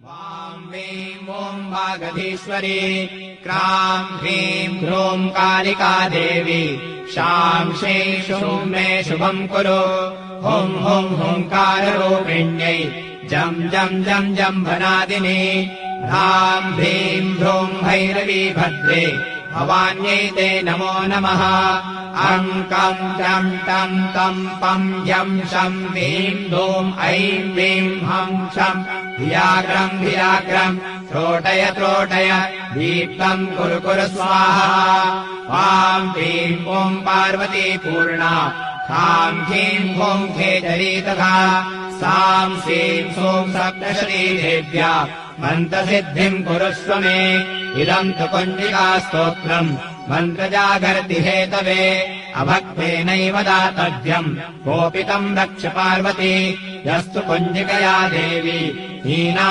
वां ह्रीं ॐ वागधीश्वरी क्रां ह्रीं ह्रूं कालिका देवी शां श्रीं शूं मे शुभम् कुरु हुं हुं हुंकाररूपिण्यै जं जं जं जम्भनादिनी ह्रां ह्रीं ह्रूं भैरवी भद्रे भवान्यै ते नमो नमः कं चं तं तं पं यं शं ह्रीं धूं ऐं ह्रीं हं शं धियाग्रं त्रोटय दीप्तम् कुरु कुरु स्वाहा वां ह्रीं ॐ पार्वती पूर्णा खां ह्रीं हुं खेचरी तथा सां श्रीं सूं सप्तशती देव्या मन्त्रसिद्धिम् कुरुष्व मे इदम् तु कुञ्जिकास्तोत्रम् मन्त्रजागर्ति हेतवे अभक्तेनैव दातव्यम् कोऽपि तम् रक्ष पार्वती यस्तु कुञ्जिकया देवी हीना